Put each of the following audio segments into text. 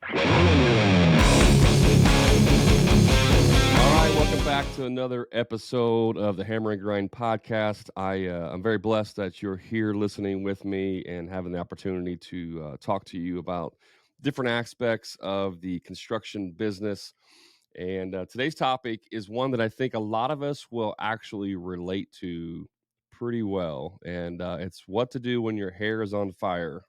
Welcome back to another episode of the Hammer and Grind podcast. I'm very blessed that you're here listening with me and having the opportunity to talk to you about different aspects of the construction business. And today's topic is one that I think a lot of us will actually relate to pretty well. And it's what to do when your hair is on fire.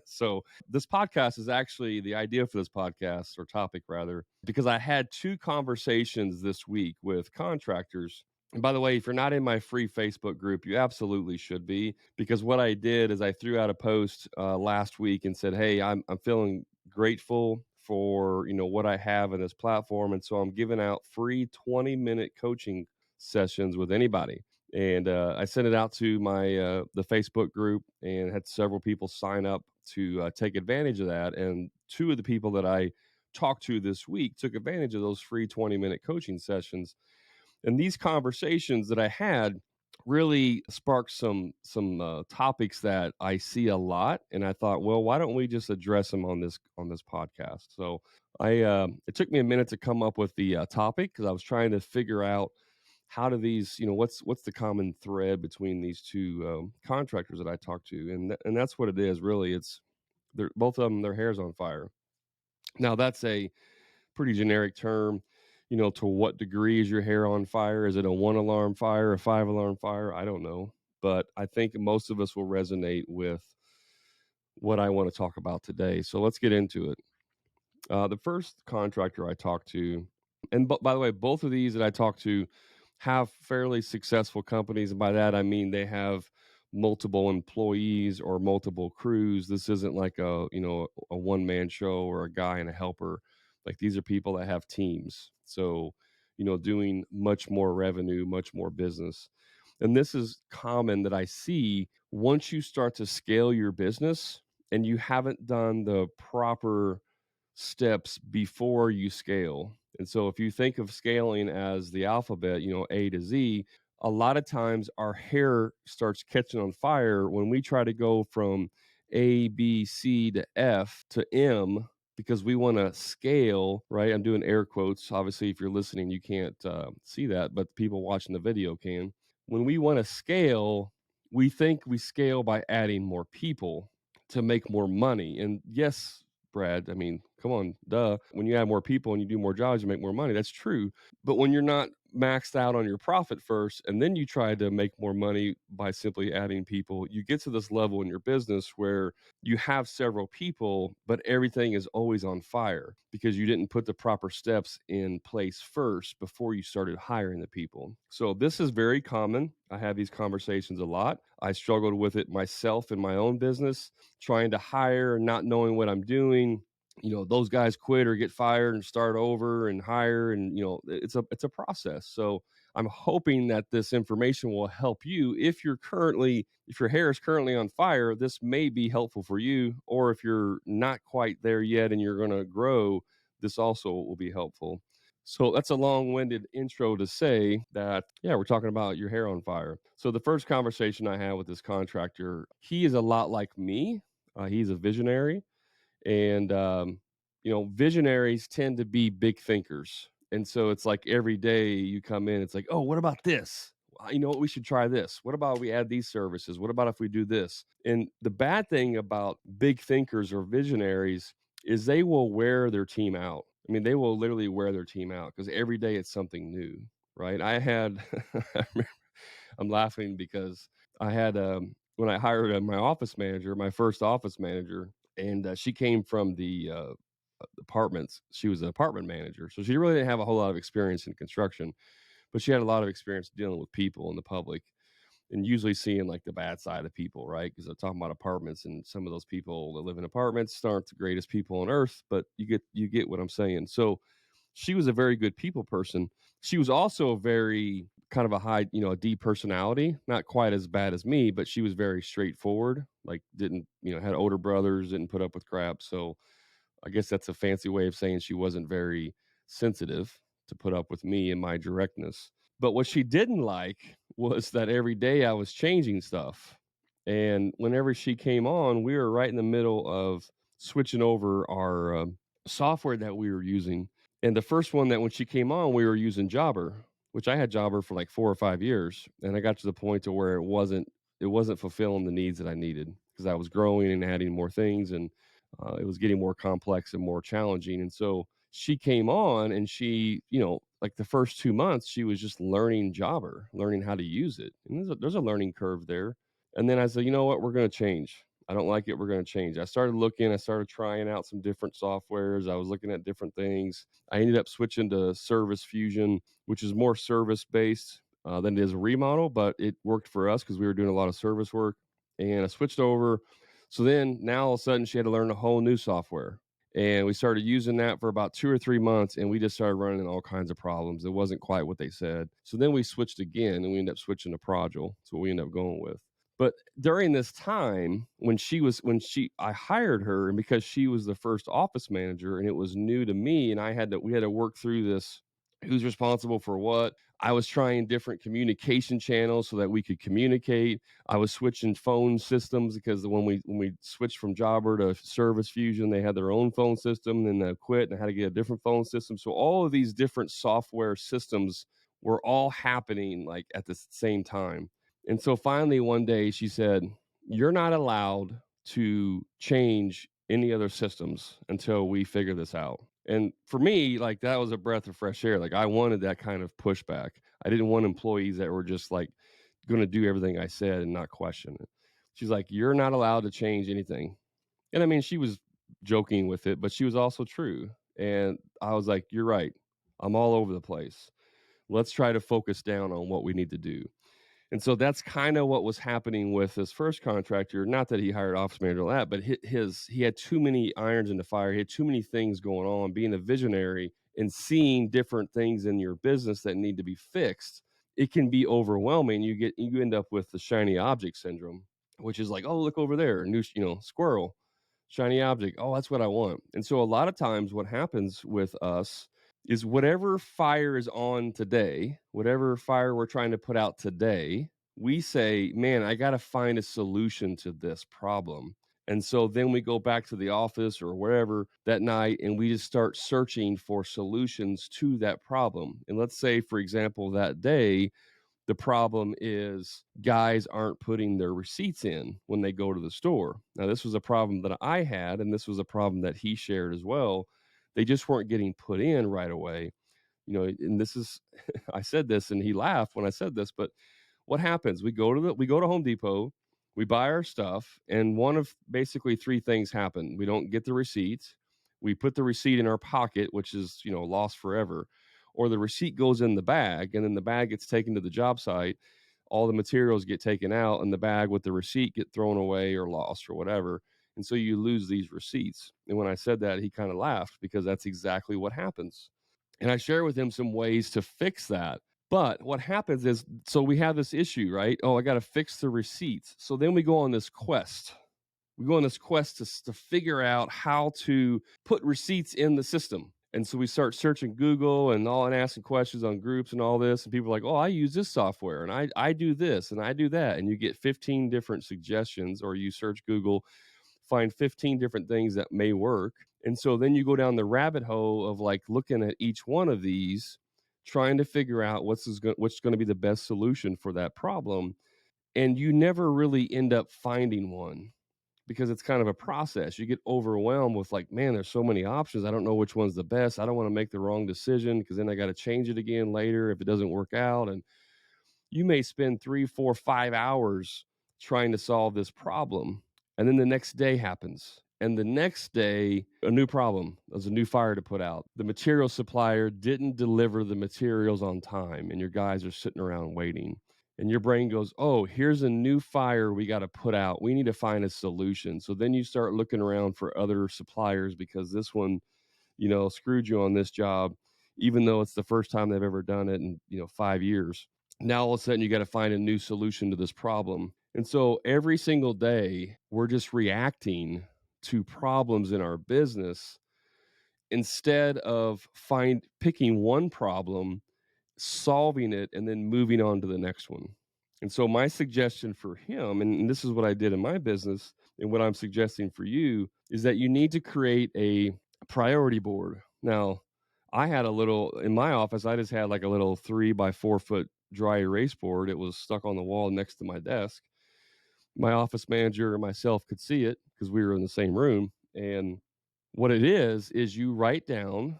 So this podcast is actually the idea for this podcast, or topic rather, because I had two conversations this week with contractors. And by the way, if you're not in my free Facebook group, you absolutely should be, because what I did is I threw out a post last week and said, "Hey, I'm feeling grateful for what I have in this platform, and so I'm giving out free 20-minute coaching sessions with anybody." And I sent it out to my the Facebook group and had several people sign up to take advantage of that. And two of the people that I talked to this week took advantage of those free 20-minute coaching sessions. And these conversations that I had really sparked some topics that I see a lot. And I thought, well, why don't we just address them on this podcast? So it took me a minute to come up with the topic, because I was trying to figure out how do these, what's the common thread between these two contractors that I talked to, and that's what it is really. It's they're both of them, their hair's on fire. Now that's a pretty generic term. To what degree is your hair on fire? Is it a 1 alarm fire, a 5 alarm fire? I don't know, but I think most of us will resonate with what I want to talk about today. So let's get into it. The first contractor I talked to, and by the way, both of these that I talked to have fairly successful companies. And by that, I mean they have multiple employees or multiple crews. This isn't like a one-man show or a guy and a helper. Like, these are people that have teams. So, doing much more revenue, much more business. And this is common that I see once you start to scale your business and you haven't done the proper steps before you scale. And so if you think of scaling as the alphabet, A to Z, a lot of times our hair starts catching on fire when we try to go from A, B, C to F to M, because we want to scale, right? I'm doing air quotes. Obviously, if you're listening, you can't see that, but people watching the video can. When we want to scale, we think we scale by adding more people to make more money. And yes, Brad, I mean, come on, duh. When you add more people and you do more jobs, you make more money. That's true. But when you're not maxed out on your profit first, and then you try to make more money by simply adding people, you get to this level in your business where you have several people, but everything is always on fire because you didn't put the proper steps in place first before you started hiring the people. So this is very common. I have these conversations a lot. I struggled with it myself in my own business, trying to hire, not knowing what I'm doing. Those guys quit or get fired and start over and hire, and it's a process. So I'm hoping that this information will help you. If your hair is currently on fire, this may be helpful for you. Or if you're not quite there yet and you're going to grow, this also will be helpful. So that's a long-winded intro to say that, yeah, we're talking about your hair on fire. So the first conversation I had with this contractor, he is a lot like me. He's a visionary. And, visionaries tend to be big thinkers. And so it's like every day you come in, it's like, oh, what about this? You know what? We should try this. What about we add these services? What about if we do this? And the bad thing about big thinkers or visionaries is they will wear their team out. I mean, they will literally wear their team out because every day it's something new, right? I had, I'm laughing because I had, when I hired my office manager, my first office manager, and she came from the apartments. She was an apartment manager, so she really didn't have a whole lot of experience in construction, but she had a lot of experience dealing with people in the public, and usually seeing like the bad side of people, right? Because I'm talking about apartments, and some of those people that live in apartments aren't the greatest people on earth, but you get what I'm saying. So she was a very good people person. She was also a very kind of a high, a D personality, not quite as bad as me, but she was very straightforward. Like, didn't, had older brothers, didn't put up with crap. So I guess that's a fancy way of saying she wasn't very sensitive to put up with me and my directness. But what she didn't like was that every day I was changing stuff. And whenever she came on, we were right in the middle of switching over our software that we were using. And the first one that when she came on, we were using Jobber, which I had Jobber for like 4 or 5 years, and I got to the point to where it wasn't fulfilling the needs that I needed because I was growing and adding more things, and it was getting more complex and more challenging. And so she came on, and she, like the first 2 months, she was just learning Jobber, learning how to use it, and there's a learning curve there. And then I said, you know what, we're going to change. I don't like it. We're going to change. I started trying out some different softwares. I was looking at different things. I ended up switching to Service Fusion, which is more service based than it is a remodel, but it worked for us because we were doing a lot of service work. And I switched over. So then now all of a sudden she had to learn a whole new software. And we started using that for about 2 or 3 months, and we just started running into all kinds of problems. It wasn't quite what they said. So then we switched again, and we ended up switching to Progil. That's what we ended up going with. But during this time, I hired her, and because she was the first office manager and it was new to me, and we had to work through this, who's responsible for what. I was trying different communication channels so that we could communicate. I was switching phone systems because when we switched from Jobber to Service Fusion, they had their own phone system, and then they quit and I had to get a different phone system. So all of these different software systems were all happening like at the same time. And so finally one day she said, "You're not allowed to change any other systems until we figure this out." And for me, like that was a breath of fresh air. Like I wanted that kind of pushback. I didn't want employees that were just like going to do everything I said and not question it. She's like, "You're not allowed to change anything." And I mean, she was joking with it, but she was also true. And I was like, "You're right. I'm all over the place. Let's try to focus down on what we need to do." And so that's kind of what was happening with his first contractor. Not that he hired office manager or that, but he had too many irons in the fire. He had too many things going on. Being a visionary and seeing different things in your business that need to be fixed, it can be overwhelming. You end up with the shiny object syndrome, which is like, oh, look over there, new squirrel, shiny object. Oh, that's what I want. And so a lot of times, what happens with us is whatever fire is on today, whatever fire we're trying to put out today, we say, man, I got to find a solution to this problem. And so then we go back to the office or wherever that night and we just start searching for solutions to that problem. And let's say, for example, that day, the problem is guys aren't putting their receipts in when they go to the store. Now, this was a problem that I had, and this was a problem that he shared as well. They just weren't getting put in right away. And this is, I said this and he laughed when I said this, but what happens? We go to Home Depot, we buy our stuff, and one of basically three things happen. We don't get the receipt. We put the receipt in our pocket, which is, lost forever, or the receipt goes in the bag, and then the bag gets taken to the job site. All the materials get taken out, and the bag with the receipt get thrown away or lost or whatever. And so you lose these receipts. And when I said that, he kind of laughed because that's exactly what happens. And I share with him some ways to fix that. But what happens is, so we have this issue, right? Oh, I got to fix the receipts. So then we go on this quest. We go on this quest to figure out how to put receipts in the system. And so we start searching Google and asking questions on groups and all this. And people are like, oh, I use this software and I do this and I do that. And you get 15 different suggestions, or you search Google, find 15 different things that may work. And so then you go down the rabbit hole of like looking at each one of these, trying to figure out what's going to be the best solution for that problem. And you never really end up finding one because it's kind of a process. You get overwhelmed with like, man, there's so many options. I don't know which one's the best. I don't want to make the wrong decision because then I got to change it again later if it doesn't work out. And you may spend 3, 4, 5 hours trying to solve this problem. And then the next day happens. And the next day, a new problem. There's a new fire to put out. The material supplier didn't deliver the materials on time, and your guys are sitting around waiting. And your brain goes, oh, here's a new fire we got to put out. We need to find a solution. So then you start looking around for other suppliers because this one, screwed you on this job, even though it's the first time they've ever done it in, 5 years. Now all of a sudden you got to find a new solution to this problem. And so every single day we're just reacting to problems in our business instead of picking one problem, solving it, and then moving on to the next one. And so my suggestion for him, and this is what I did in my business, And what I'm suggesting for you is that you need to create a priority board. Now, I had a little in my office, I just had like a little 3 by 4 foot dry erase board. It was stuck on the wall next to my desk. My office manager and myself could see it because we were in the same room. And what it is you write down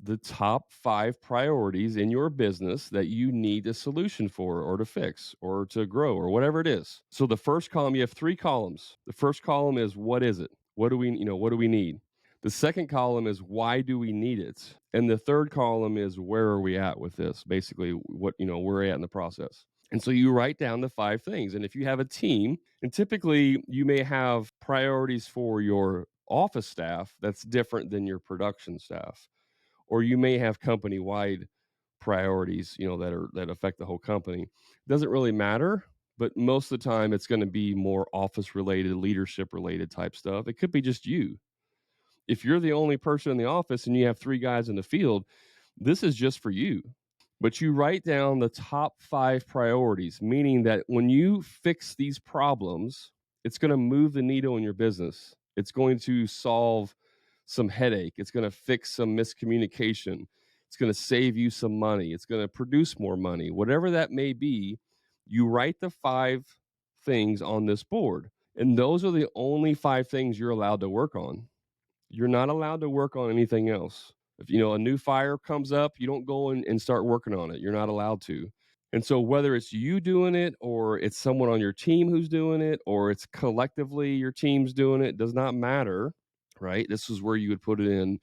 the top 5 priorities in your business that you need a solution for or to fix or to grow or whatever it is. So the first column, you have 3 columns. The first column is what is it? What do we need? The second column is why do we need it? And the third column is where are we at with this? Basically, where we're at in the process. And so you write down the 5 things. And if you have a team, and typically you may have priorities for your office staff that's different than your production staff, or you may have company wide priorities, that affect the whole company. It doesn't really matter, but most of the time it's going to be more office related, leadership related type stuff. It could be just you. If you're the only person in the office and you have 3 guys in the field, this is just for you. But you write down the top 5 priorities, meaning that when you fix these problems, it's going to move the needle in your business. It's going to solve some headache. It's going to fix some miscommunication. It's going to save you some money. It's going to produce more money. Whatever that may be, you write the 5 things on this board. And those are the only 5 things you're allowed to work on. You're not allowed to work on anything else. If a new fire comes up, you don't go and start working on it. You're not allowed to. And so whether it's you doing it or it's someone on your team who's doing it or it's collectively your team's doing it, does not matter, right? This is where you would put it in.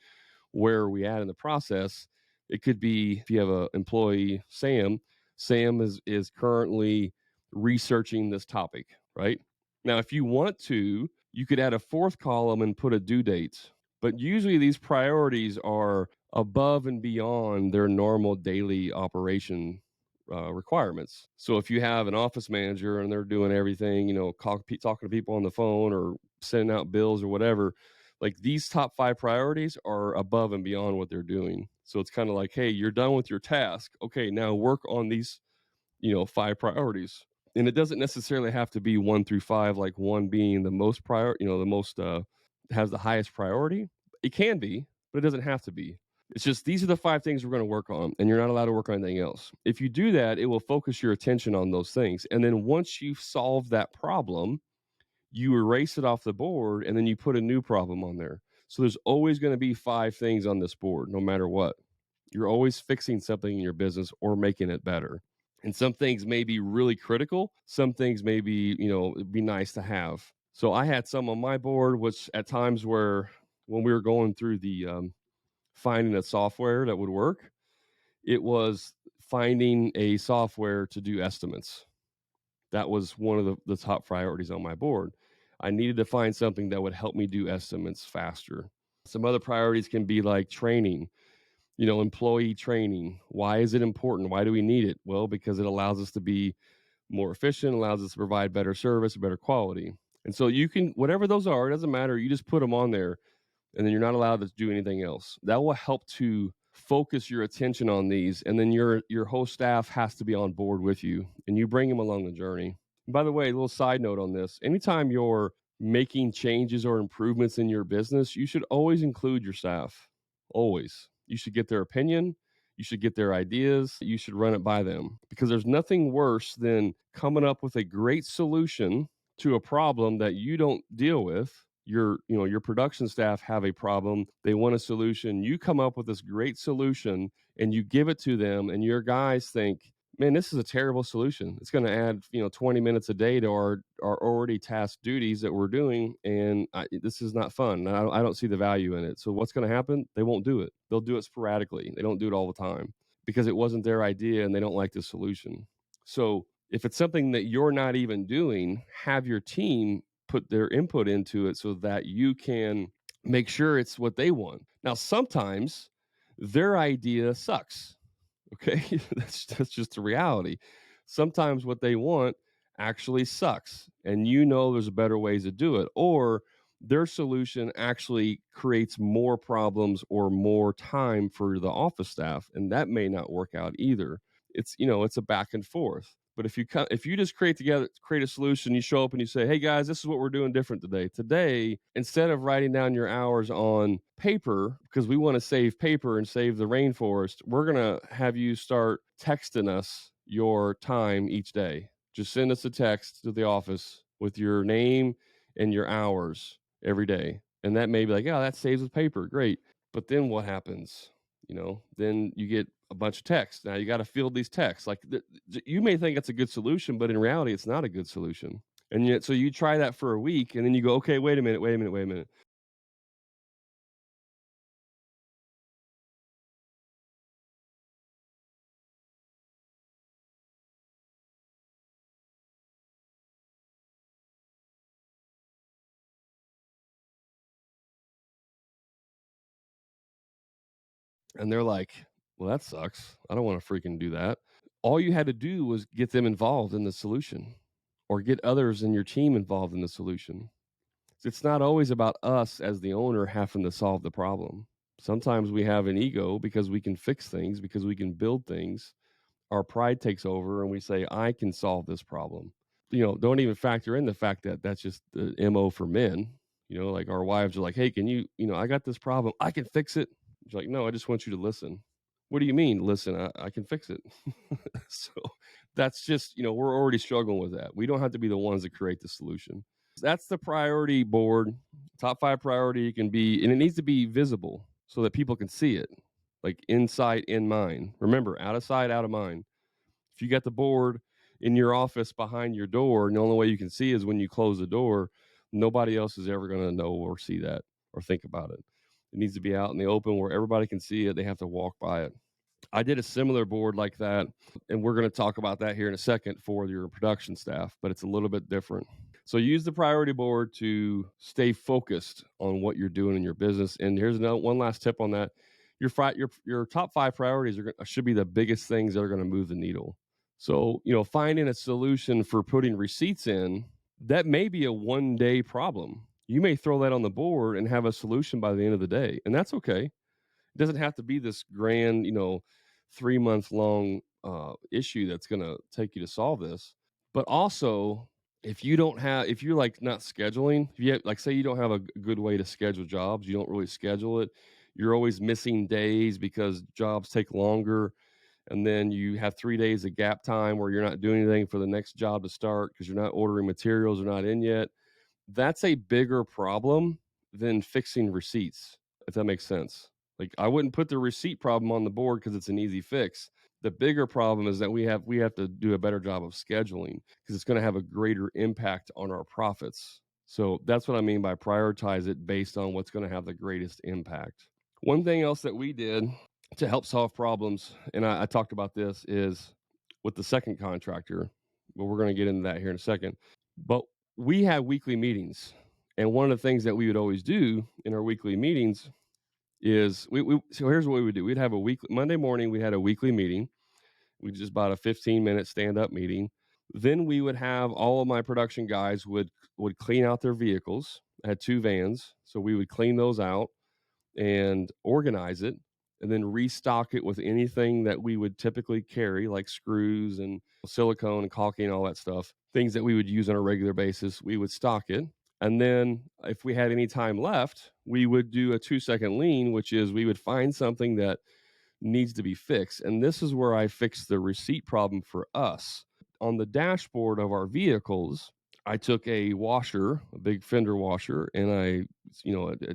Where are we at in the process? It could be if you have an employee, Sam. Sam is currently researching this topic, right? Now, if you want to, you could add a 4th column and put a due date. But usually these priorities are above and beyond their normal daily operation requirements. So if you have an office manager and they're doing everything, talking to people on the phone or sending out bills or whatever, like these top 5 priorities are above and beyond what they're doing. So it's kind of like, hey, you're done with your task. Okay, now work on these, 5 priorities. And it doesn't necessarily have to be 1 through 5, like 1 being the most the most has the highest priority. It can be, but it doesn't have to be. It's just these are the 5 things we're going to work on, and you're not allowed to work on anything else. If you do that, it will focus your attention on those things. And then once you've solved that problem, you erase it off the board and then you put a new problem on there. So there's always going to be 5 things on this board, no matter what. You're always fixing something in your business or making it better. And some things may be really critical. Some things may be, it'd be nice to have. So I had some on my board, which at times where when we were going through the finding a software that would work, it was finding a software to do estimates. That was one of the top priorities on my board. I needed to find something that would help me do estimates faster. Some other priorities can be like training, employee training. Why is it important? Why do we need it? Well, because it allows us to be more efficient, allows us to provide better service, better quality. And so you can, whatever those are, it doesn't matter. You just put them on there and then you're not allowed to do anything else. That will help to focus your attention on these. And then your whole staff has to be on board with you and you bring them along the journey. And by the way, a little side note on this, anytime you're making changes or improvements in your business, you should always include your staff. Always. You should get their opinion. You should get their ideas. You should run it by them because there's nothing worse than coming up with a great solution to a problem that you don't deal with. Your production staff have a problem. They want a solution. You come up with this great solution and you give it to them and your guys think, man, this is a terrible solution. It's going to add, 20 minutes a day to our already tasked duties that we're doing. And this is not fun. I don't see the value in it. So what's going to happen? They won't do it. They'll do it sporadically. They don't do it all the time because it wasn't their idea and they don't like the solution. So if it's something that you're not even doing, have your team put their input into it so that you can make sure it's what they want. Now, sometimes their idea sucks. Okay, that's just the reality. Sometimes what they want actually sucks, and there's better ways to do it, or their solution actually creates more problems or more time for the office staff, and that may not work out either. It's a back and forth. But if you just create a solution, you show up and you say, "Hey guys, this is what we're doing different today. Today, instead of writing down your hours on paper because we want to save paper and save the rainforest, we're gonna have you start texting us your time each day. Just send us a text to the office with your name and your hours every day." And that may be like, "Yeah, that saves with paper. Great." But then what happens? Then you get a bunch of texts. Now you got to field these texts. Like you may think it's a good solution, but in reality, it's not a good solution. And yet, so you try that for a week, and then you go, "Okay, wait a minute, wait a minute, wait a minute." And they're like, "Well, that sucks. I don't want to freaking do that." All you had to do was get them involved in the solution, or get others in your team involved in the solution. It's not always about us as the owner having to solve the problem. Sometimes we have an ego because we can fix things, because we can build things. Our pride takes over and we say, "I can solve this problem." Don't even factor in the fact that that's just the MO for men. Like our wives are like, "Hey, can I got this problem. I can fix it." She's like, "No, I just want you to listen." "What do you mean, listen? I can fix it." So that's just, we're already struggling with that. We don't have to be the ones that create the solution. That's the priority board. Top five priority can be, and it needs to be visible so that people can see it. Like in sight, in mind. Remember, out of sight, out of mind. If you got the board in your office behind your door, and the only way you can see is when you close the door, nobody else is ever going to know or see that or think about it. It needs to be out in the open where everybody can see it. They have to walk by it. I did a similar board like that, and we're going to talk about that here in a second for your production staff, but it's a little bit different. So use the priority board to stay focused on what you're doing in your business. And here's one last tip on that: your top five priorities should be the biggest things that are going to move the needle. So finding a solution for putting receipts in, that may be a 1 day problem. You may throw that on the board and have a solution by the end of the day, and that's okay. It doesn't have to be this grand, 3 month long issue that's going to take you to solve this. But also, if you're like not scheduling, if you have, like, say you don't have a good way to schedule jobs, you don't really schedule it, you're always missing days because jobs take longer. And then you have 3 days of gap time where you're not doing anything for the next job to start because you're not ordering materials, are not in yet. That's a bigger problem than fixing receipts, if that makes sense. Like, I wouldn't put the receipt problem on the board because it's an easy fix. The bigger problem is that we have to do a better job of scheduling because it's going to have a greater impact on our profits. So that's what I mean by prioritize it based on what's going to have the greatest impact. One thing else that we did to help solve problems, and I talked about this, is with the second contractor, but we're going to get into that here in a second. But we have weekly meetings, and one of the things that we would always do in our weekly meetings is so here's what we would do. We'd have a weekly Monday morning. We had a weekly meeting. We just about a 15-minute stand up meeting. Then we would have all of my production guys would clean out their vehicles. I had two vans, so we would clean those out and organize it, and then restock it with anything that we would typically carry, like screws and silicone and caulking and all that stuff, things that we would use on a regular basis. We would stock it. And then if we had any time left, we would do a 2 second lean, which is we would find something that needs to be fixed. And this is where I fixed the receipt problem for us. On the dashboard of our vehicles, I took a washer, a big fender washer, and I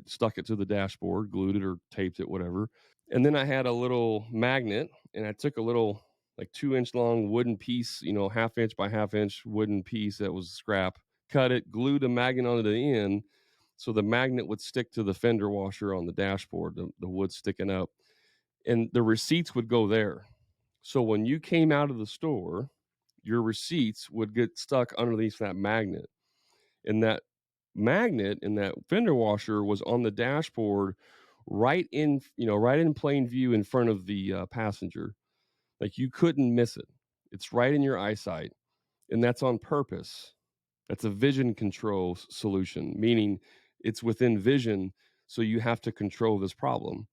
stuck it to the dashboard, glued it or taped it, whatever. And then I had a little magnet, and I took a little like 2 inch long wooden piece, half inch by half inch wooden piece that was scrap, cut it, glued a magnet onto the end. So the magnet would stick to the fender washer on the dashboard, the wood sticking up, and the receipts would go there. So when you came out of the store, your receipts would get stuck underneath that magnet. And that magnet in that fender washer was on the dashboard, right in plain view in front of the passenger. Like, you couldn't miss it. It's right in your eyesight. And that's on purpose. That's a vision control solution, meaning it's within vision. So you have to control this problem.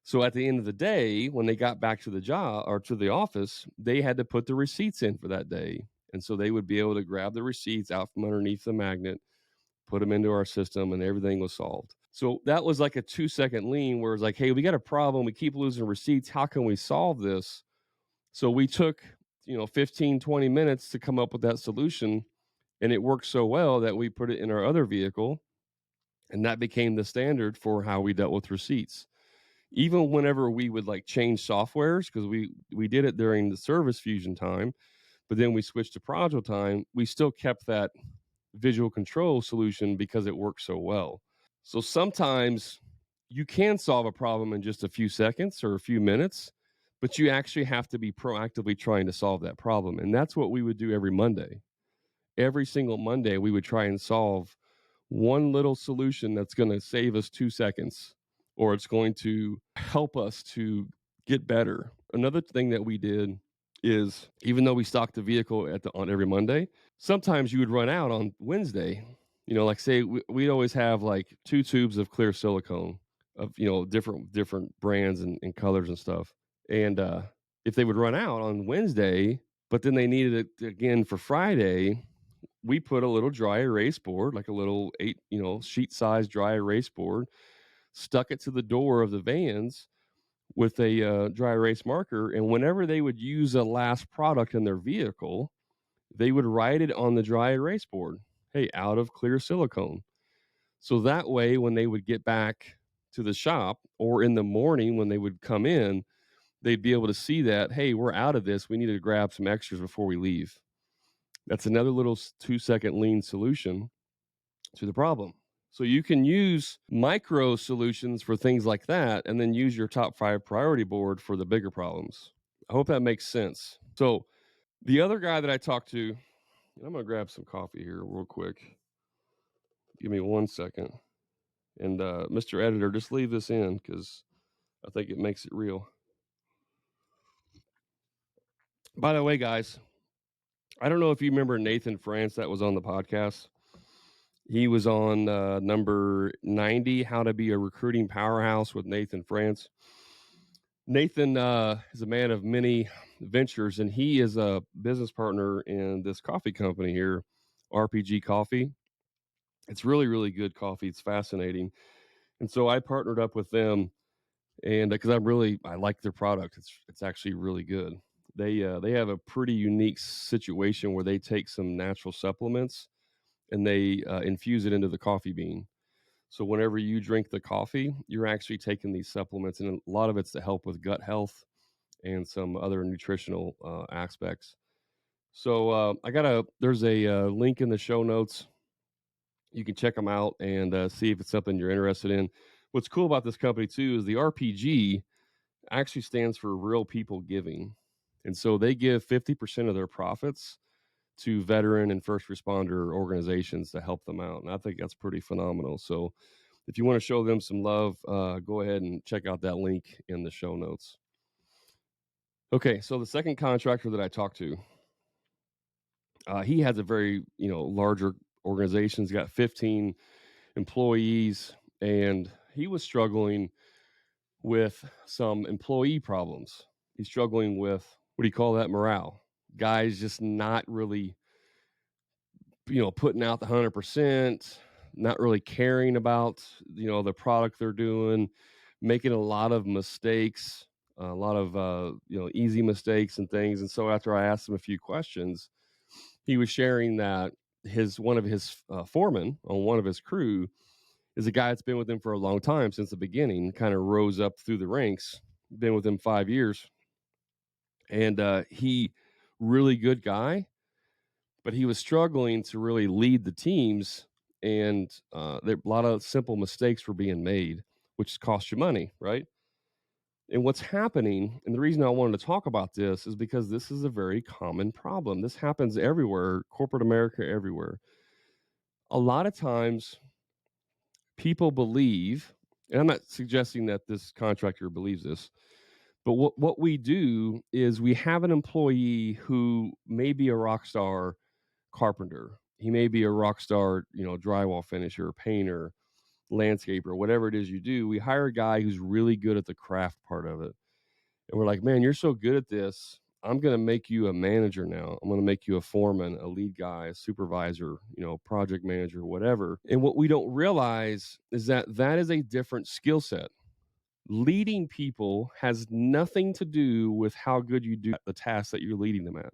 So at the end of the day, when they got back to the job or to the office, they had to put the receipts in for that day. And so they would be able to grab the receipts out from underneath the magnet, put them into our system, and everything was solved. So that was like a 2-second lean where it's like, hey, we got a problem. We keep losing receipts. How can we solve this? So we took, 15, 20 minutes to come up with that solution. And it worked so well that we put it in our other vehicle. And that became the standard for how we dealt with receipts. Even whenever we would like change softwares, because we did it during the service fusion time, but then we switched to Progil time, we still kept that visual control solution because it works so well. So sometimes you can solve a problem in just a few seconds or a few minutes, but you actually have to be proactively trying to solve that problem. And that's what we would do every Monday. Every single Monday, we would try and solve one little solution that's going to save us 2 seconds, or it's going to help us to get better. Another thing that we did is, even though we stocked the vehicle on every Monday, sometimes you would run out on Wednesday. Like say we'd always have like 2 tubes of clear silicone of different brands and colors and stuff. And if they would run out on Wednesday, but then they needed it again for Friday, we put a little dry erase board, like a little sheet size dry erase board, stuck it to the door of the vans with a dry erase marker. And whenever they would use a last product in their vehicle, they would write it on the dry erase board. Hey, out of clear silicone. So that way, when they would get back to the shop or in the morning when they would come in, they'd be able to see that, hey, we're out of this. We need to grab some extras before we leave. That's another little 2-second lean solution to the problem. So you can use micro solutions for things like that, and then use your top 5 priority board for the bigger problems. I hope that makes sense. So the other guy that I talked to, I'm going to grab some coffee here real quick. Give me 1 second. And Mr. Editor, just leave this in because I think it makes it real. By the way, guys, I don't know if you remember Nathan France that was on the podcast. He was on number 90, How to Be a Recruiting Powerhouse with Nathan France. Nathan is a man of many ventures, and he is a business partner in this coffee company here, RPG Coffee. It's really, really good coffee. It's fascinating. And so I partnered up with them, and because I like their product. It's actually really good. They have a pretty unique situation where they take some natural supplements and they infuse it into the coffee bean. So whenever you drink the coffee, you're actually taking these supplements, and a lot of it's to help with gut health and some other nutritional aspects. So there's a link in the show notes. You can check them out and see if it's something you're interested in. What's cool about this company too is the RPG actually stands for Real People Giving. And so they give 50% of their profits to veteran and first responder organizations to help them out. And I think that's pretty phenomenal. So if you want to show them some love, go ahead and check out that link in the show notes. Okay, so the second contractor that I talked to, he has a very larger organization. He's got 15 employees, and he was struggling with some employee problems. He's struggling with, what do you call that, morale. Guys just not really putting out the 100%, not really caring about the product they're doing, making a lot of mistakes, a lot of easy mistakes and things. And so after I asked him a few questions, he was sharing that one of his foremen on one of his crew is a guy that's been with him for a long time, since the beginning, kind of rose up through the ranks, been with him 5 years. And he really good guy, but he was struggling to really lead the teams. And there a lot of simple mistakes were being made, which cost you money, right? And what's happening, and the reason I wanted to talk about this is because this is a very common problem. This happens everywhere, corporate America, everywhere. A lot of times people believe, and I'm not suggesting that this contractor believes this, but what we do is we have an employee who may be a rock star carpenter. He may be a rock star, drywall finisher, painter, landscaper, whatever it is you do, we hire a guy who's really good at the craft part of it. And we're like, man, you're so good at this. I'm going to make you a manager now. I'm going to make you a foreman, a lead guy, a supervisor, project manager, whatever. And what we don't realize is that that is a different skill set. Leading people has nothing to do with how good you do the task that you're leading them at.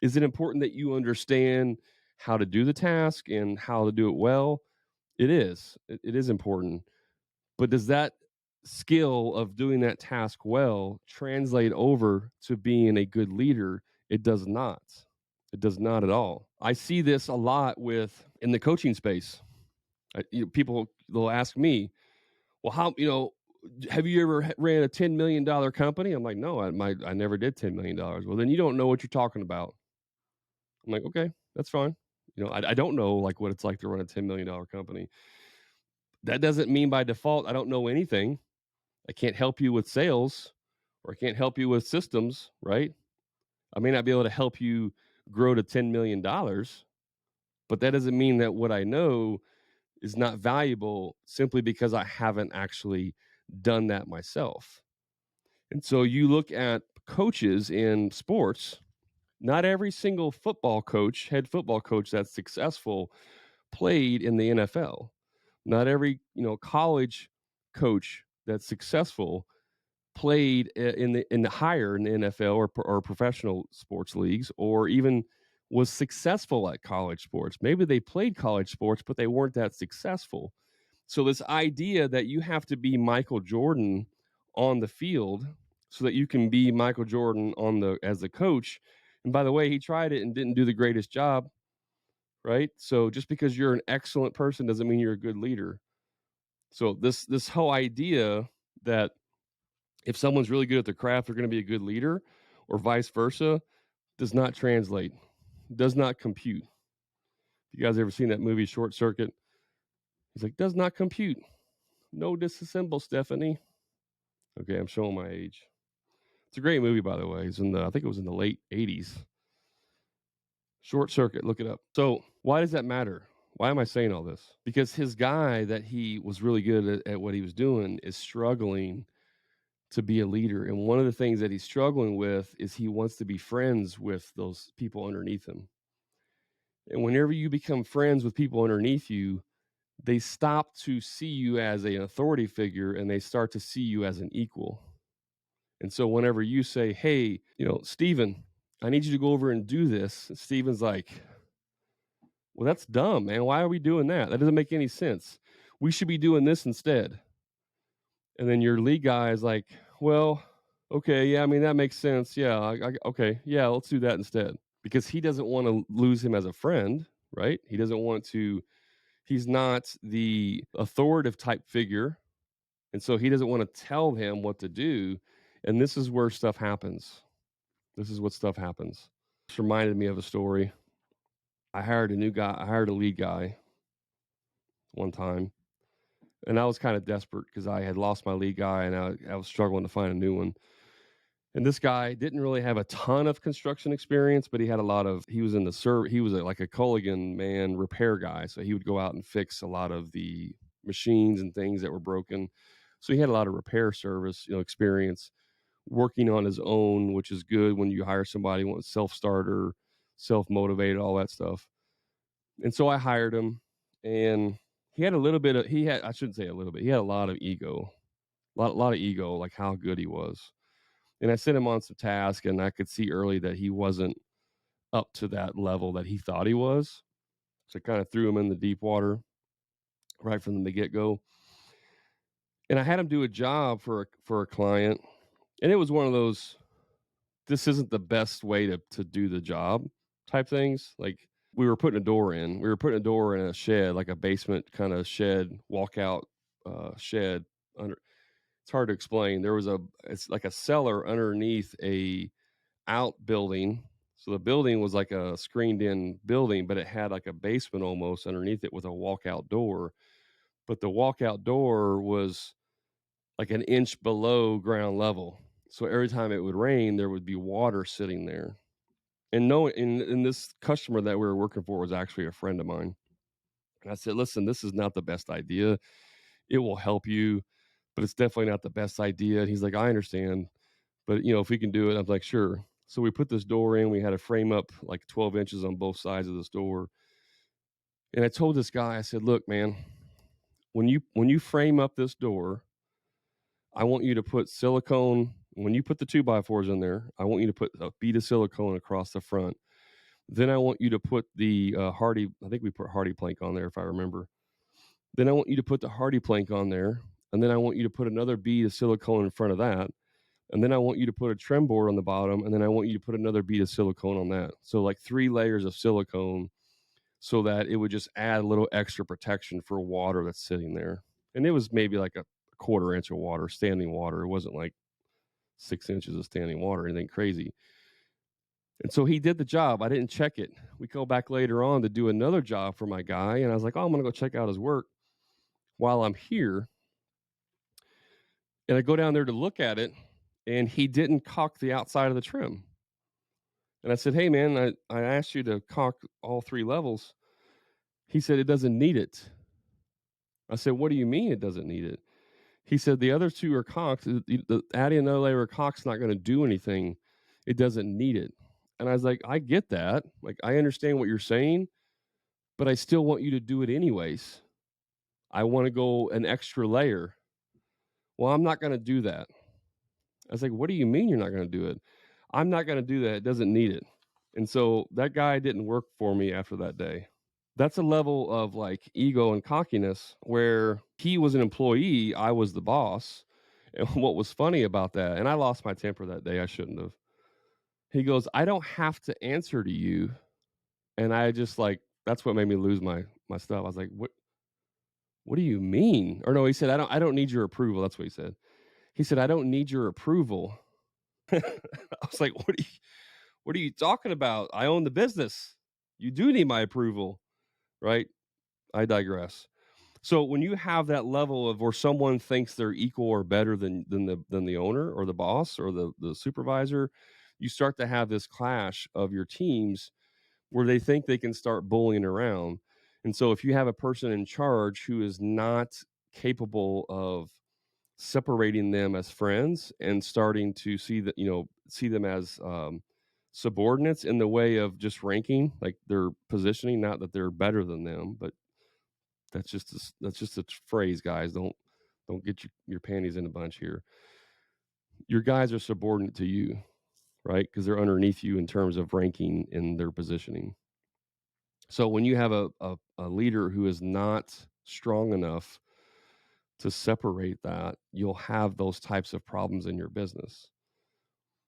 Is it important that you understand how to do the task and how to do it well? It is. It is important. But does that skill of doing that task well translate over to being a good leader? It does not. It does not at all. I see this a lot with in the coaching space. People they'll ask me, "Well, have you ever ran a $10 million company?" I'm like, "No, I never did $10 million." Well, then you don't know what you're talking about. I'm like, "Okay, that's fine." I don't know like what it's like to run a $10 million company. That doesn't mean by default I don't know anything. I can't help you with sales or I can't help you with systems, right? I may not be able to help you grow to $10 million, but that doesn't mean that what I know is not valuable simply because I haven't actually done that myself. And so you look at coaches in sports, not every single head football coach that's successful played in the NFL. Not every, college coach that's successful played in the higher in the NFL or professional sports leagues, or even was successful at college sports. Maybe they played college sports, but they weren't that successful. So this idea that you have to be Michael Jordan on the field so that you can be Michael Jordan as a coach. And by the way, he tried it and didn't do the greatest job, right? So just because you're an excellent person doesn't mean you're a good leader. So this whole idea that if someone's really good at their craft, they're going to be a good leader, or vice versa, does not translate, does not compute. You guys ever seen that movie Short Circuit? He's like, does not compute. No disassemble, Stephanie. Okay, I'm showing my age. It's a great movie, by the way. I think it was in the late 80s. Short Circuit, look it up. So, why does that matter? Why am I saying all this? Because his guy that he was really good at what he was doing is struggling to be a leader. And one of the things that he's struggling with is he wants to be friends with those people underneath him. And whenever you become friends with people underneath you, they stop to see you as an authority figure and they start to see you as an equal. And so whenever you say, hey, Steven, I need you to go over and do this, Steven's like, well, that's dumb, man. Why are we doing that? That doesn't make any sense. We should be doing this instead. And then your lead guy is like, well, okay, yeah, I mean, that makes sense. Yeah, okay, yeah, let's do that instead. Because he doesn't want to lose him as a friend, right? He's not the authoritative type figure. And so he doesn't want to tell him what to do. And this is where stuff happens. This is what stuff happens. This reminded me of a story. I hired a lead guy one time. And I was kind of desperate because I had lost my lead guy and I was struggling to find a new one. And this guy didn't really have a ton of construction experience, but he was in he was like a Culligan man repair guy. So he would go out and fix a lot of the machines and things that were broken. So he had a lot of repair service, experience working on his own, which is good when you hire somebody who wants self-starter, self-motivated, all that stuff. And so I hired him, and I shouldn't say a little bit, he had a lot of ego, a lot of ego, like how good he was. And I sent him on some tasks, and I could see early that he wasn't up to that level that he thought he was. So I kind of threw him in the deep water right from the get go. And I had him do a job for a client, and it was one of those, this isn't the best way to do the job type things. Like we were putting a door in a shed, like a basement kind of shed, walkout shed under. It's hard to explain. It's like a cellar underneath a outbuilding. So the building was like a screened in building, but it had like a basement almost underneath it with a walkout door. But the walkout door was like an inch below ground level. So every time it would rain, there would be water sitting there. And this customer that we were working for was actually a friend of mine. And I said, listen, this is not the best idea. It will help you, but it's definitely not the best idea. And he's like, I understand, but if we can do it, I'm like, sure. So we put this door in. We had to frame up like 12 inches on both sides of this door. And I told this guy, I said, look, man, when you frame up this door, I want you to put silicone. When you put the 2x4s in there, I want you to put a bead of silicone across the front. Then I want you to put the hardy. I think we put hardy plank on there if I remember. Then I want you to put the hardy plank on there, and then I want you to put another bead of silicone in front of that, and then I want you to put a trim board on the bottom, and then I want you to put another bead of silicone on that. So like 3 layers of silicone, so that it would just add a little extra protection for water that's sitting there. And it was maybe like a quarter inch of water, standing water. It wasn't like 6 inches of standing water, anything crazy. And so he did the job. I didn't check it. We go back later on to do another job for my guy, and I was like, oh, I'm going to go check out his work while I'm here. And I go down there to look at it, and he didn't caulk the outside of the trim. And I said, hey, man, I asked you to caulk all 3 levels. He said, it doesn't need it. I said, what do you mean it doesn't need it? He said, the other 2 are caulked. Adding another layer of caulk's not going to do anything. It doesn't need it. And I was like, I get that. Like, I understand what you're saying, but I still want you to do it anyways. I want to go an extra layer. Well, I'm not going to do that. I was like, what do you mean you're not going to do it? I'm not going to do that. It doesn't need it. And so that guy didn't work for me after that day. That's a level of like ego and cockiness where he was an employee, I was the boss. And what was funny about that, and I lost my temper that day, I shouldn't have. He goes, I don't have to answer to you. And I just like, that's what made me lose my stuff. I was like, what do you mean? Or no, he said, I don't need your approval. That's what he said. He said, I don't need your approval. I was like, what are you talking about? I own the business. You do need my approval, right? I digress. So when you have that level of where someone thinks they're equal or better than the owner or the boss or the supervisor, you start to have this clash of your teams where they think they can start bullying around. And so if you have a person in charge who is not capable of separating them as friends and starting to see them as subordinates in the way of just ranking, like their positioning, not that they're better than them, but that's just a phrase, guys. Don't get your panties in a bunch here. Your guys are subordinate to you, right? Because they're underneath you in terms of ranking in their positioning. So when you have a leader who is not strong enough to separate that, you'll have those types of problems in your business.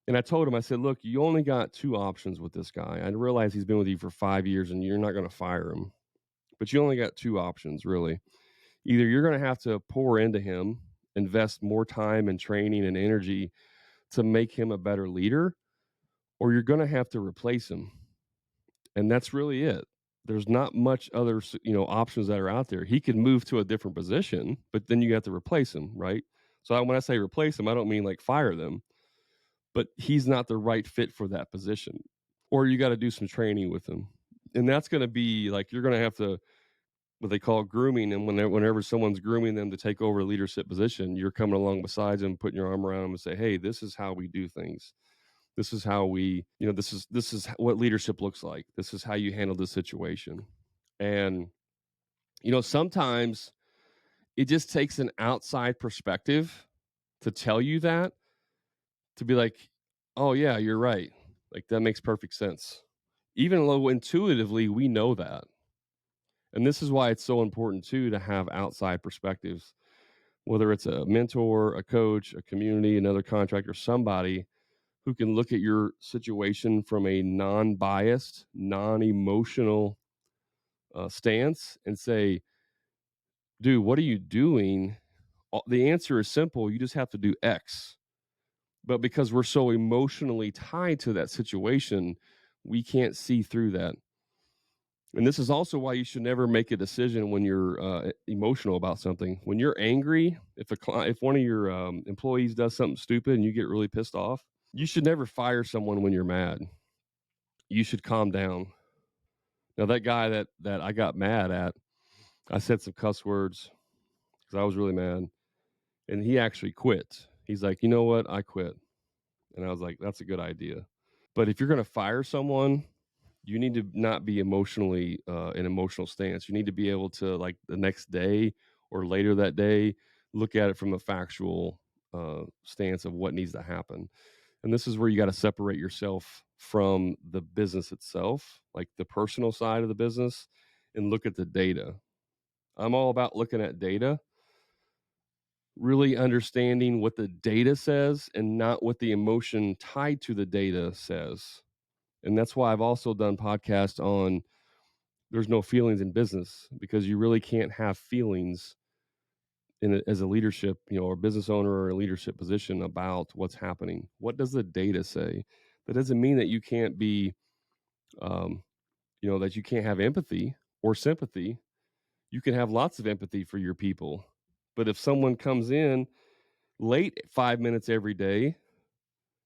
And I told him, I said, look, you only got 2 options with this guy. I realize he's been with you for 5 years and you're not going to fire him, but you only got 2 options, really. Either you're going to have to pour into him, invest more time and training and energy to make him a better leader, or you're going to have to replace him. And that's really it. There's not much other, options that are out there. He could move to a different position, but then you have to replace him, right? So when I say replace him, I don't mean like fire them, but he's not the right fit for that position. Or you got to do some training with him. And that's going to be like, you're going to have to, what they call grooming. And whenever someone's grooming them to take over a leadership position, you're coming along beside them, putting your arm around them and say, hey, this is how we do things. This is how this is what leadership looks like. This is how you handle this situation. And, sometimes it just takes an outside perspective to tell you that, to be like, oh, yeah, you're right. Like, that makes perfect sense. Even though intuitively we know that. And this is why it's so important, too, to have outside perspectives, whether it's a mentor, a coach, a community, another contractor, somebody who can look at your situation from a non-biased, non-emotional stance and say, dude, what are you doing? The answer is simple. You just have to do X. But because we're so emotionally tied to that situation, we can't see through that. And this is also why you should never make a decision when you're emotional about something. When you're angry, if one of your employees does something stupid and you get really pissed off, you should never fire someone when you're mad. You should calm down. Now, that guy that I got mad at, I said some cuss words, because I was really mad. And he actually quit. He's like, you know what? I quit. And I was like, that's a good idea. But if you're going to fire someone, you need to not be emotionally an emotional stance. You need to be able to, like, the next day or later that day, look at it from a factual stance of what needs to happen. And this is where you got to separate yourself from the business itself, like the personal side of the business, and look at the data. I'm all about looking at data, really understanding what the data says and not what the emotion tied to the data says. And that's why I've also done podcasts on there's no feelings in business, because you really can't have feelings as a leadership, or a business owner or a leadership position about what's happening. What does the data say? That doesn't mean that you can't be, um, that you can't have empathy or sympathy. You can have lots of empathy for your people. But if someone comes in late 5 minutes every day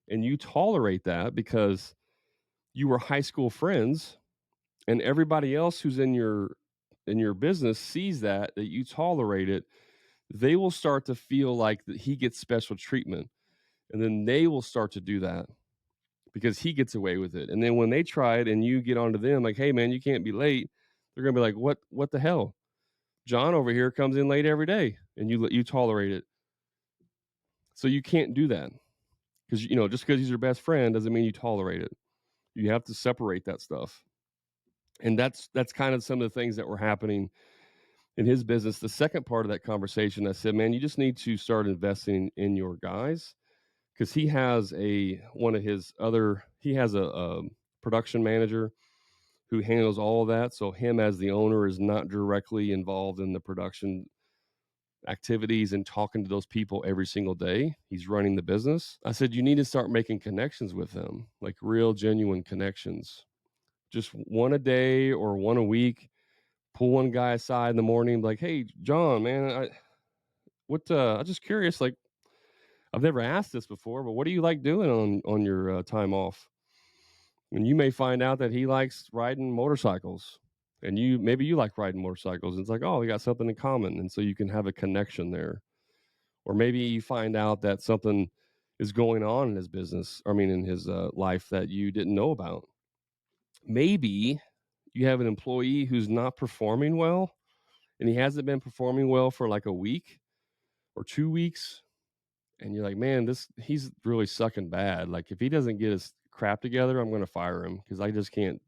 and you tolerate that because you were high school friends, and everybody else who's in your business sees that you tolerate it, they will start to feel like that he gets special treatment, and then they will start to do that because he gets away with it. And then when they try it and you get onto them like, hey man, you can't be late, they're gonna be like, what the hell? John over here comes in late every day and you tolerate it. So you can't do that, because just because he's your best friend doesn't mean you tolerate it. You have to separate that stuff. And that's kind of some of the things that were happening in his business. The second part of that conversation, I said, man, you just need to start investing in your guys, because he has a production manager who handles all of that. So him as the owner is not directly involved in the production activities and talking to those people every single day. He's running the business. I said, you need to start making connections with them, like real genuine connections. Just one a day or one a week. Pull one guy aside in the morning, like, hey, John, man, I'm just curious, like, I've never asked this before, but what do you like doing on your time off? And you may find out that he likes riding motorcycles, and maybe you like riding motorcycles. And it's like, oh, we got something in common, and so you can have a connection there. Or maybe you find out that something is going on in his business, in his life, that you didn't know about. Maybe you have an employee who's not performing well, and he hasn't been performing well for like a week or 2 weeks, and you're like, man, he's really sucking bad. Like, if he doesn't get his crap together, I'm going to fire him, because I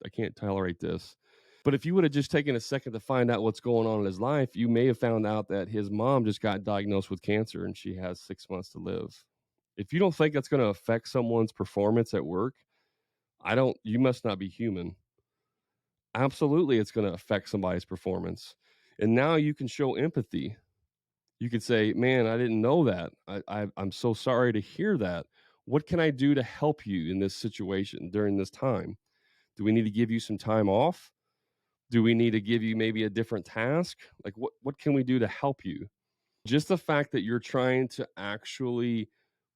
can't tolerate this. But if you would have just taken a second to find out what's going on in his life, you may have found out that his mom just got diagnosed with cancer and she has 6 months to live. If you don't think that's going to affect someone's performance at work, you must not be human. Absolutely, it's going to affect somebody's performance. And now you can show empathy. You could say, man, I didn't know that. I'm so sorry to hear that. What can I do to help you in this situation during this time? Do we need to give you some time off? Do we need to give you maybe a different task? Like, what can we do to help you? Just the fact that you're trying to actually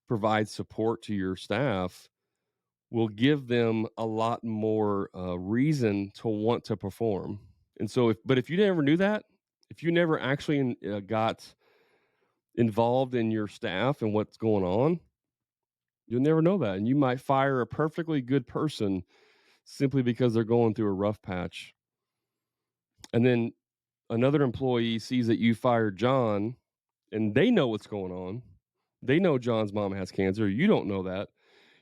provide support to your staff will give them a lot more reason to want to perform. And so, if you never knew that, if you never actually got involved in your staff and what's going on, you'll never know that. And you might fire a perfectly good person simply because they're going through a rough patch. And then another employee sees that you fired John, and they know what's going on. They know John's mom has cancer. You don't know that.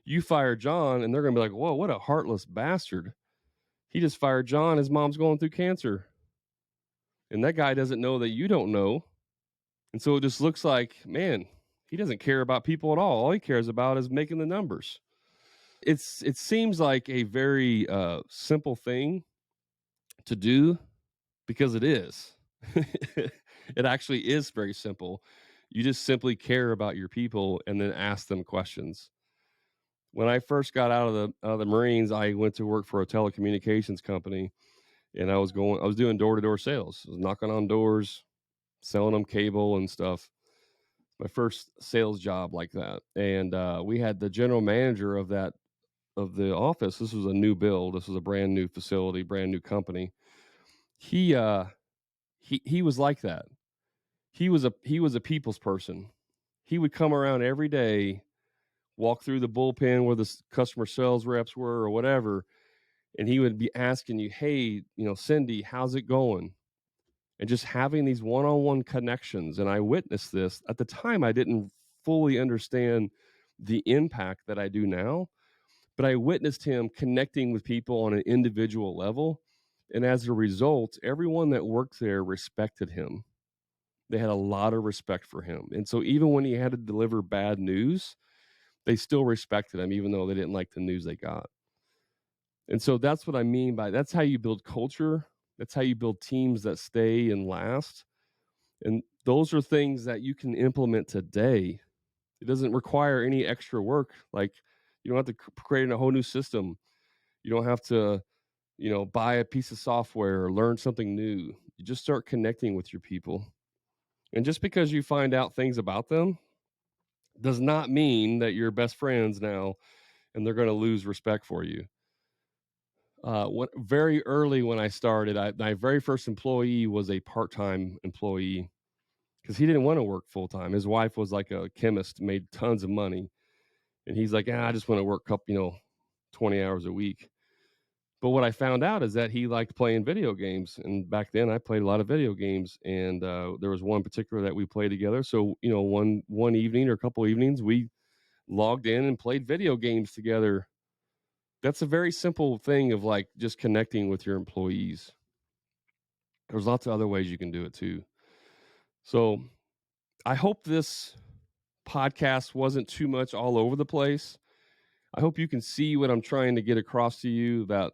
You fire John, and they're going to be like, whoa, what a heartless bastard. He just fired John. His mom's going through cancer. And that guy doesn't know that you don't know. And so it just looks like, man, he doesn't care about people at all. All he cares about is making the numbers. It seems like a very simple thing to do, because it is. It actually is very simple. You just simply care about your people and then ask them questions. When I first got out of the Marines, I went to work for a telecommunications company, and I was doing door-to-door sales. I was knocking on doors, selling them cable and stuff. My first sales job like that. And we had the general manager of the office. This was a new build. This was a brand new facility, brand new company. He was like that. he was a people's person. He would come around every day, walk through the bullpen where the customer sales reps were or whatever, and he would be asking you, "Hey, Cindy, how's it going?" And just having these one-on-one connections. And I witnessed this at the time. I didn't fully understand the impact that I do now, but I witnessed him connecting with people on an individual level. And as a result, everyone that worked there respected him. They had a lot of respect for him. And so even when he had to deliver bad news, they still respected him, even though they didn't like the news they got. And so that's what I mean by that's how you build culture. That's how you build teams that stay and last. And those are things that you can implement today. It doesn't require any extra work. Like, you don't have to create a whole new system. You don't have to, buy a piece of software or learn something new. You just start connecting with your people. And just because you find out things about them does not mean that you're best friends now and they're going to lose respect for you. Very early when I started, my very first employee was a part-time employee because he didn't want to work full-time. His wife was like a chemist, made tons of money. And he's like, I just want to work 20 hours a week. But what I found out is that he liked playing video games. And back then I played a lot of video games. And there was one particular that we played together. So, one evening or a couple evenings, we logged in and played video games together. That's a very simple thing of like just connecting with your employees. There's lots of other ways you can do it too. So I hope this podcast wasn't too much all over the place. I hope you can see what I'm trying to get across to you, that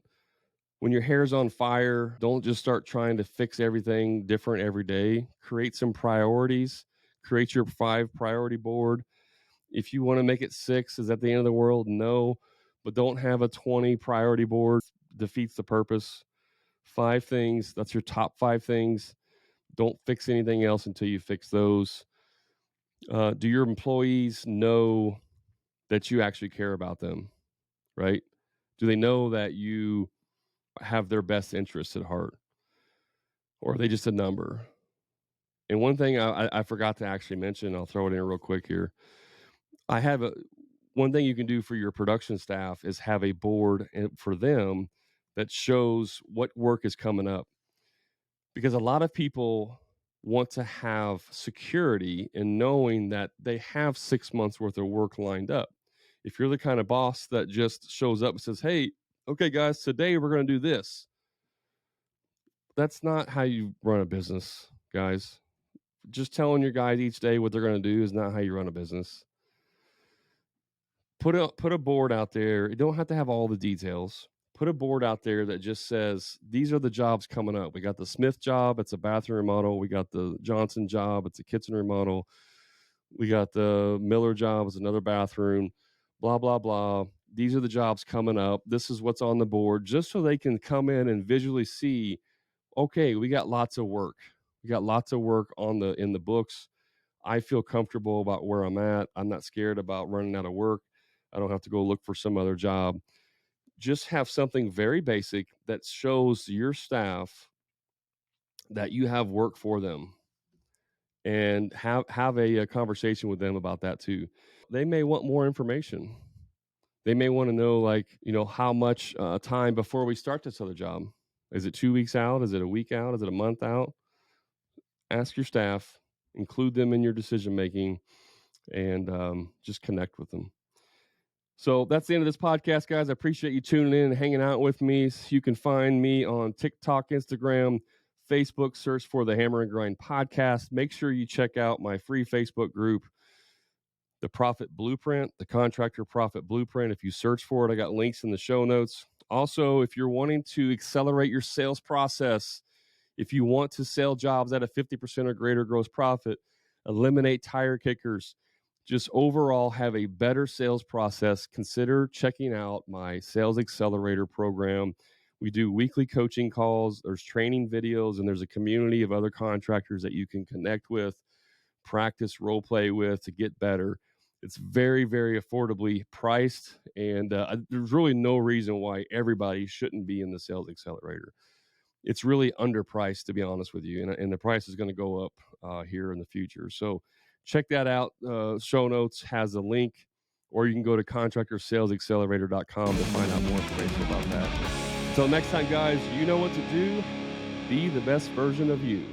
when your hair's on fire, don't just start trying to fix everything different every day. Create some priorities, create your 5 priority board. If you want to make it 6, is that the end of the world? No, but don't have a 20 priority board. Defeats the purpose. 5 things, that's your top 5 things. Don't fix anything else until you fix those. Do your employees know that you actually care about them, right? Do they know that you have their best interests at heart? Or are they just a number? And one thing I forgot to actually mention, I'll throw it in real quick here. One thing you can do for your production staff is have a board for them that shows what work is coming up. Because a lot of people want to have security in knowing that they have 6 months worth of work lined up. If you're the kind of boss that just shows up and says, "Hey, okay, guys, today we're going to do this," that's not how you run a business, guys. Just telling your guys each day what they're going to do is not how you run a business. Put a board out there. You don't have to have all the details. Put a board out there that just says, these are the jobs coming up. We got the Smith job, it's a bathroom remodel. We got the Johnson job, it's a kitchen remodel. We got the Miller job, it's another bathroom, blah, blah, blah. These are the jobs coming up. This is what's on the board, just so they can come in and visually see, okay, we got lots of work. We got lots of work in the books. I feel comfortable about where I'm at. I'm not scared about running out of work. I don't have to go look for some other job. Just have something very basic that shows your staff that you have work for them, and have a conversation with them about that too. They may want more information. They may want to know, like, how much time before we start this other job. Is it 2 weeks out? Is it a week out? Is it a month out? Ask your staff, include them in your decision making, and just connect with them. So that's the end of this podcast, guys. I appreciate you tuning in and hanging out with me. You can find me on TikTok, Instagram, Facebook. Search for the Hammer and Grind Podcast. Make sure you check out my free Facebook group, The Profit Blueprint, the Contractor Profit Blueprint. If you search for it, I got links in the show notes. Also, if you're wanting to accelerate your sales process, if you want to sell jobs at a 50% or greater gross profit, eliminate tire kickers, just overall have a better sales process, consider checking out my Sales Accelerator program. We do weekly coaching calls, there's training videos, and there's a community of other contractors that you can connect with, practice role play with to get better. It's very, very affordably priced, and there's really no reason why everybody shouldn't be in the Sales Accelerator. it's really underpriced, to be honest with you, and the price is going to go up here in the future. So check that out. Show notes has a link, or you can go to contractorsalesaccelerator.com to find out more information about that. Until next time, guys, you know what to do. Be the best version of you.